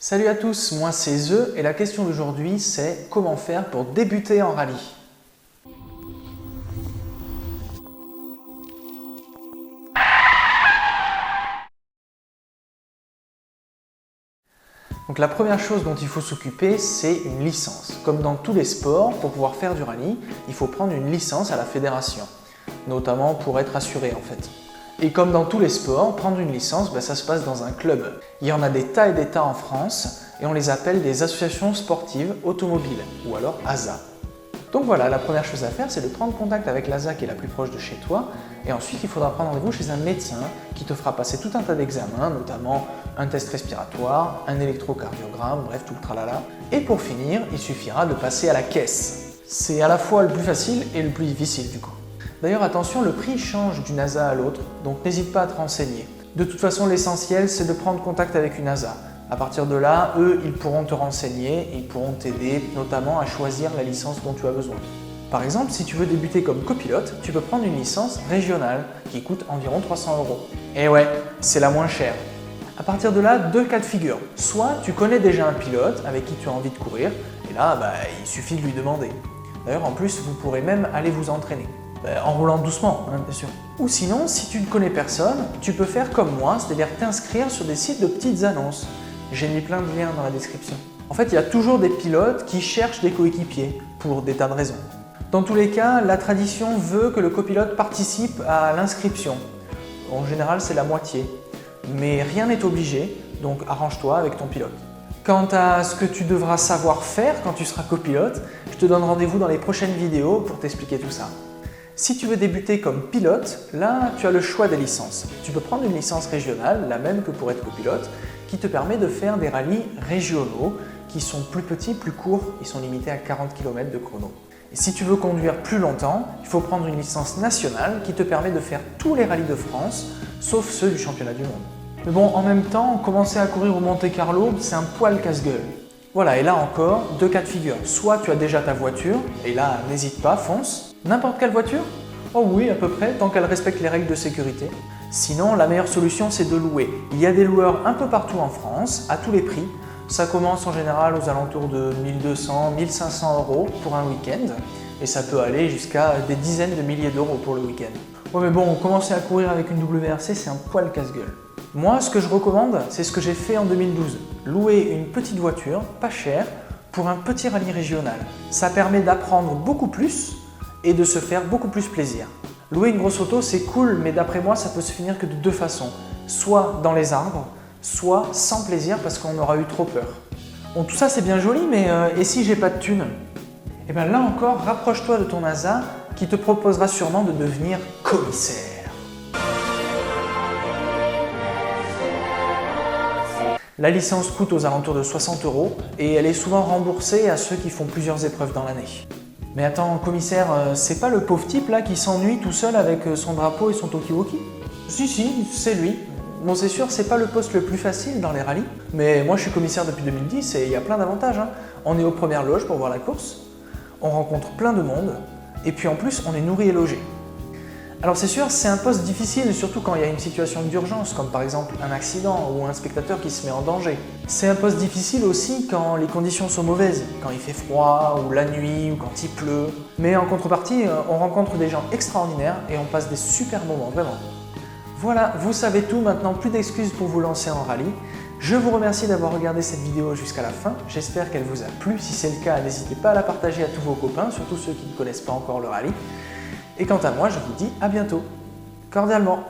Salut à tous, moi c'est The et la question d'aujourd'hui c'est comment faire pour débuter en rallye. Donc la première chose dont il faut s'occuper, c'est une licence. Comme dans tous les sports, pour pouvoir faire du rallye, il faut prendre une licence à la fédération, notamment pour être assuré en fait. Et comme dans tous les sports, prendre une licence, ça se passe dans un club. Il y en a des tas et des tas en France et on les appelle des associations sportives automobiles ou alors ASA. Donc voilà, la première chose à faire, c'est de prendre contact avec l'ASA qui est la plus proche de chez toi et ensuite il faudra prendre rendez-vous chez un médecin qui te fera passer tout un tas d'examens, notamment un test respiratoire, un électrocardiogramme, bref tout le tralala. Et pour finir, il suffira de passer à la caisse. C'est à la fois le plus facile et le plus difficile du coup. D'ailleurs attention, le prix change d'une ASA à l'autre, donc n'hésite pas à te renseigner. De toute façon, l'essentiel c'est de prendre contact avec une ASA. À partir de là, eux, ils pourront te renseigner, ils pourront t'aider notamment à choisir la licence dont tu as besoin. Par exemple, si tu veux débuter comme copilote, tu peux prendre une licence régionale qui coûte environ 300 €. Et ouais, c'est la moins chère. À partir de là, deux cas de figure. Soit tu connais déjà un pilote avec qui tu as envie de courir, et là, il suffit de lui demander. D'ailleurs, en plus, vous pourrez même aller vous entraîner. En roulant doucement, hein, bien sûr. Ou sinon, si tu ne connais personne, tu peux faire comme moi, c'est-à-dire t'inscrire sur des sites de petites annonces. J'ai mis plein de liens dans la description. En fait, il y a toujours des pilotes qui cherchent des coéquipiers pour des tas de raisons. Dans tous les cas, la tradition veut que le copilote participe à l'inscription. En général, c'est la moitié. Mais rien n'est obligé, donc arrange-toi avec ton pilote. Quant à ce que tu devras savoir faire quand tu seras copilote, je te donne rendez-vous dans les prochaines vidéos pour t'expliquer tout ça. Si tu veux débuter comme pilote, là, tu as le choix des licences. Tu peux prendre une licence régionale, la même que pour être copilote, qui te permet de faire des rallyes régionaux qui sont plus petits, plus courts, ils sont limités à 40 km de chrono. Et si tu veux conduire plus longtemps, il faut prendre une licence nationale qui te permet de faire tous les rallyes de France, sauf ceux du championnat du monde. Mais bon, en même temps, commencer à courir au Monte-Carlo, c'est un poil casse-gueule. Voilà, et là encore, deux cas de figure. Soit tu as déjà ta voiture, et là, n'hésite pas, fonce. N'importe quelle voiture? Oh oui, à peu près, tant qu'elle respecte les règles de sécurité. Sinon, la meilleure solution, c'est de louer. Il y a des loueurs un peu partout en France, à tous les prix. Ça commence en général aux alentours de 1200, 1500 € pour un week-end. Et ça peut aller jusqu'à des dizaines de milliers d'euros pour le week-end. Ouais, mais bon, commencer à courir avec une WRC, c'est un poil casse-gueule. Moi, ce que je recommande, c'est ce que j'ai fait en 2012. Louer une petite voiture, pas chère, pour un petit rallye régional. Ça permet d'apprendre beaucoup plus et de se faire beaucoup plus plaisir. Louer une grosse auto, c'est cool, mais d'après moi, ça peut se finir que de deux façons. Soit dans les arbres, soit sans plaisir parce qu'on aura eu trop peur. Bon, tout ça c'est bien joli, mais et si j'ai pas de thunes? Et bien là encore, rapproche-toi de ton ASA qui te proposera sûrement de devenir commissaire. La licence coûte aux alentours de 60 € et elle est souvent remboursée à ceux qui font plusieurs épreuves dans l'année. Mais attends, commissaire, c'est pas le pauvre type là qui s'ennuie tout seul avec son drapeau et son talkie-walkie? Si, c'est lui. Bon, c'est sûr, c'est pas le poste le plus facile dans les rallyes, mais moi je suis commissaire depuis 2010 et il y a plein d'avantages, hein. On est aux premières loges pour voir la course, on rencontre plein de monde, et puis en plus on est nourri et logé. Alors c'est sûr, c'est un poste difficile, surtout quand il y a une situation d'urgence, comme par exemple un accident ou un spectateur qui se met en danger. C'est un poste difficile aussi quand les conditions sont mauvaises, quand il fait froid, ou la nuit, ou quand il pleut. Mais en contrepartie, on rencontre des gens extraordinaires et on passe des super moments, vraiment. Voilà, vous savez tout, maintenant plus d'excuses pour vous lancer en rallye. Je vous remercie d'avoir regardé cette vidéo jusqu'à la fin, j'espère qu'elle vous a plu. Si c'est le cas, n'hésitez pas à la partager à tous vos copains, surtout ceux qui ne connaissent pas encore le rallye. Et quant à moi, je vous dis à bientôt, cordialement.